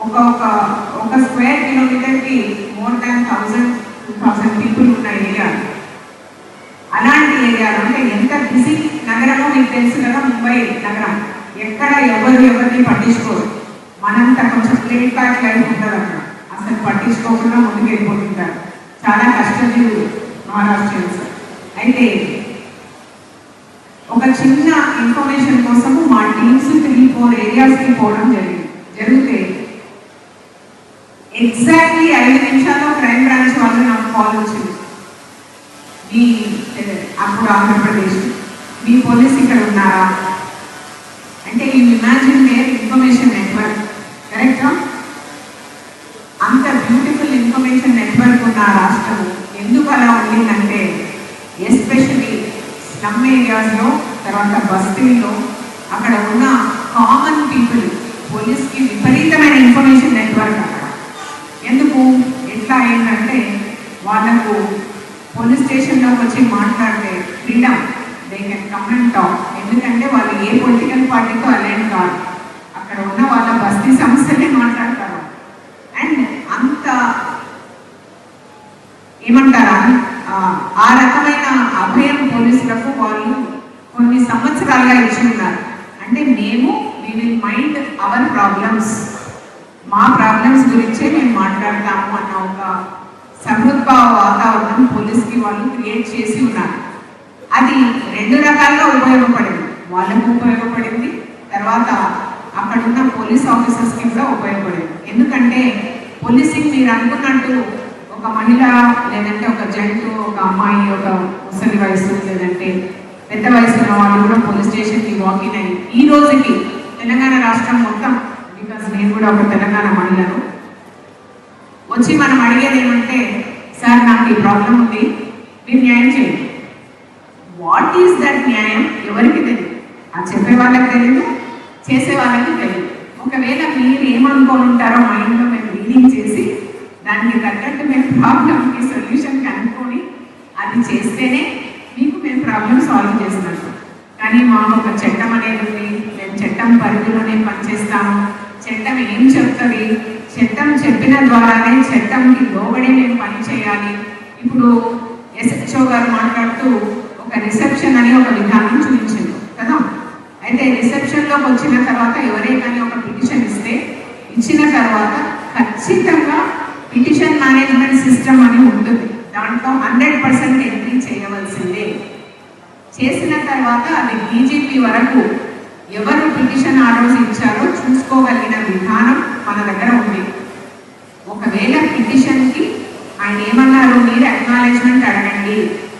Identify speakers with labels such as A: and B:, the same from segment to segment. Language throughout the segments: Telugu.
A: ఒక ఒక ఒక స్క్వేర్ కిలోమీటర్కి మోర్ దాన్ 1000-2000 పీపుల్ ఉన్న ఏరియా. అలాంటి ఏరియాలో అంటే ఎంత బిజీ నగరమో మీకు తెలుసు కదా, ముంబై నగరం. ఎక్కడ ఎవరిని పట్టించుకోరు. మనంతా కొంచెం ప్లేట్ బ్యాక్ లైఫ్ ఉంటుంది అక్కడ. అసలు పట్టించుకోకుండా ముందుకు వెళ్ళిపోతుంటారు. చాలా కష్టజీవులు మహారాష్ట్రియన్స్. అయితే ఒక చిన్న ఇన్ఫర్మేషన్ కోసము మా టీమ్స్ 3-4 ఏరియాస్కి పోవడం జరిగితే ఎగ్జాక్ట్లీ 5 నిమిషాల్లో క్రైమ్ బ్రాంచ్ వాళ్ళు నాకు కాల్ వచ్చింది. మీ అప్పుడు ఆంధ్రప్రదేశ్ మీ పోలీస్ ఇక్కడ ఉన్నారా అంటే, you imagine there information network. కరెక్టా? అంత బ్యూటిఫుల్ ఇన్ఫర్మేషన్ నెట్వర్క్ ఉన్న రాష్ట్రము ఎందుకు అలా ఉండిందంటే, ఎస్పెషలీ స్లమ్ ఏరియాస్లో, తర్వాత బస్తీల్లో అక్కడ ఉన్న కామన్ పీపుల్ పోలీస్కి విపరీతమైన ఇన్ఫర్మేషన్ నెట్వర్క్ అక్కడ. ఎందుకు ఎట్లా అయిందంటే, వాళ్ళకు పోలీస్ స్టేషన్లోకి వచ్చి మాట్లాడితే freedom, they can come and talk. ఎందుకంటే వాళ్ళు ఏ పొలిటికల్ పార్టీతో అలైన్ కాదు, అక్కడ ఉన్న వాళ్ళ బస్తీ సమస్యలే మాట్లాడతారు. అండ్ అంత ఏమంటారా, ఆ రకమైన అభయం పోలీసులకు వాళ్ళు కొన్ని సంవత్సరాలుగా ఇచ్చి ఉన్నారు. అంటే మేము we will mind our problems, మా ప్రాబ్లమ్స్ గురించే మేము మాట్లాడతాము అన్న ఒక సహృద్భావ వాతావరణం పోలీస్కి వాళ్ళు క్రియేట్ చేసి ఉన్నారు. అది 2 రకాలుగా ఉపయోగపడింది. వాళ్ళకు ఉపయోగపడింది, తర్వాత అక్కడ ఉన్న పోలీస్ ఆఫీసర్స్కి కూడా ఉపయోగపడింది. ఎందుకంటే పోలీసింగ్ మీరు అనుకున్నట్టు ఒక మహిళ, లేదంటే ఒక జంటు, ఒక అమ్మాయి, ఒక ముసలి వయసు, లేదంటే పెద్ద వయసు ఉన్న వాళ్ళు కూడా పోలీస్ స్టేషన్కి వాకిన్ అయ్యి ఈ రోజుకి తెలంగాణ రాష్ట్రం మొత్తం, బికాస్ నేను కూడా ఒక తెలంగాణ మహిళను, వచ్చి మనం అడిగేది ఏమంటే, సార్ నాకు ఈ ప్రాబ్లం ఉంది, మీరు న్యాయం చేయండి. వాట్ ఈస్ దట్ న్యాయం? ఎవరికి తెలియదు. అది చెప్పే వాళ్ళకి తెలియదు, చేసే వాళ్ళకి తెలియదు. ఒకవేళ మీరు ఏమనుకోని ఉంటారో మైండ్లో మేము రీడింగ్ చేసి దానికి తగ్గట్టు మేము ప్రాబ్లంకి సొల్యూషన్ కనుక్కొని అది చేస్తేనే మీకు మేము ప్రాబ్లం సాల్వ్ చేసినట్టు. కానీ మాకు ఒక చట్టం అనేది ఉంది, మేము చట్టం పరిధిలోనే పనిచేస్తాము. చట్టం ఏం చెప్తుంది, చట్టం చెప్పిన ద్వారానే చట్టంకి లోబడి మేము పని చేయాలి. ఇప్పుడు ఎస్హెచ్ఓ గారు మాట్లాడుతూ ఒక రిసెప్షన్ అని ఒక విధానం చూపించారు కదా. అయితే రిసెప్షన్లోకి వచ్చిన తర్వాత ఎవరే కానీ ఒక పిటిషన్ ఇచ్చిన తర్వాత ఖచ్చితంగా పిటిషన్ మేనేజ్మెంట్ సిస్టమ్ అని ఉంటుంది. దాంట్లో 100% ఎంట్రీ చేయవలసిందే. చేసిన తర్వాత అది డీజీపీ వరకు ఎవరు పిటిషన్ ఆ రోజు ఇచ్చారో చూసుకోగలిగిన విధానం మన దగ్గర ఉంది. ఒకవేళ పిటిషన్కి ఆయన ఏమన్నారు, మీరు అక్నాలెడ్జ్మెంట్ అడగండి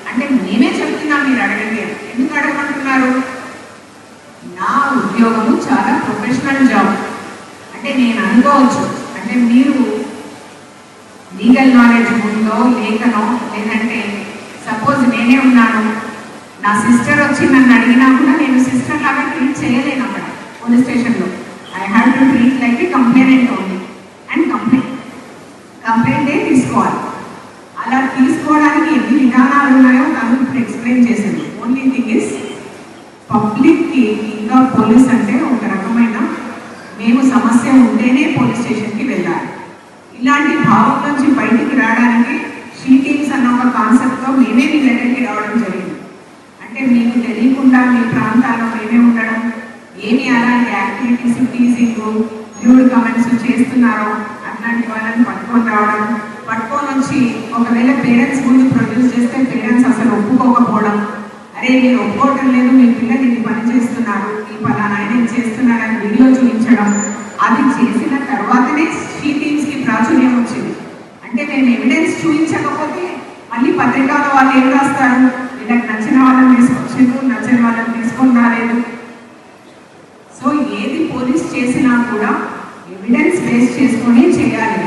A: అంటే మేమే చెప్తున్నాం మీరు అడగండి. ఎందుకు అడగమంటున్నారు? నా ఉద్యోగము చాలా ప్రొఫెషనల్ జాబ్. అంటే నేను అనుకోవచ్చు, అంటే మీరు లీగల్ నాలెడ్జ్ ఉందో లేకనో, లేదంటే సపోజ్ నేనే ఉన్నాను, నా సిస్టర్ వచ్చి నన్ను అడిగినా కూడా నేను సిస్టర్ లాగా ట్రీట్ చేయలేను అక్కడ పోలీస్ స్టేషన్లో. I have to treat like a complaint only. And కంప్లైంటే తీసుకోవాలి. అలా తీసుకోవడానికి ఎన్ని విధానాలు ఉన్నాయో తను ఇప్పుడు ఎక్స్ప్లెయిన్ చేశాను. ఓన్లీ థింగ్ ఇస్ పబ్లిక్కి ఇంకా పోలీస్ అంటే ఒక రకమైన మేము సమస్య ఉంటేనే పోలీస్ స్టేషన్కి వెళ్ళాలి. ఇలాంటి భావం నుంచి బయటికి రావడానికి షీ టీమ్స్ అన్న ఒక కాన్సెప్ట్తో మేమే మీ దగ్గరికి రావడం జరిగింది. అంటే మీకు తెలియకుండా మీ ప్రాంతాల్లో మేమే ఉండడం, ఏమి అలాంటి యాక్టివిటీస్, టీజింగ్, న్యూడ్ కమెంట్స్ చేస్తున్నారో అట్లాంటి వాళ్ళని పట్టుకొని రావడం, పట్టుకొని వచ్చి ఒకవేళ పేరెంట్స్ ముందు ప్రొడ్యూస్ చేస్తే పేరెంట్స్ అసలు ఒప్పుకోకపోవడం, అరే మీరు ఒప్పుకోవటం లేదు, మీ పిల్లలు ఇది పని చేస్తున్నారు, ఈ పలానా ఆయన చేస్తున్నారని వీడియో చూపించడం. అది చేసిన తర్వాతనే షీ టీమ్స్కి ప్రాచుర్యం వచ్చింది. అంటే మేము ఎవిడెన్స్ చూపించకపోతే మళ్ళీ పత్రికల వాళ్ళు ఏం రాస్తారు, వీళ్ళకి నచ్చిన వాళ్ళని తీసుకొచ్చిండ్రు, నచ్చిన వాళ్ళని తీసుకొని రాలేదు. సో ఏది పోలీస్ చేసినా కూడా ఎవిడెన్స్ బేస్ చేసుకొని చేయాలి.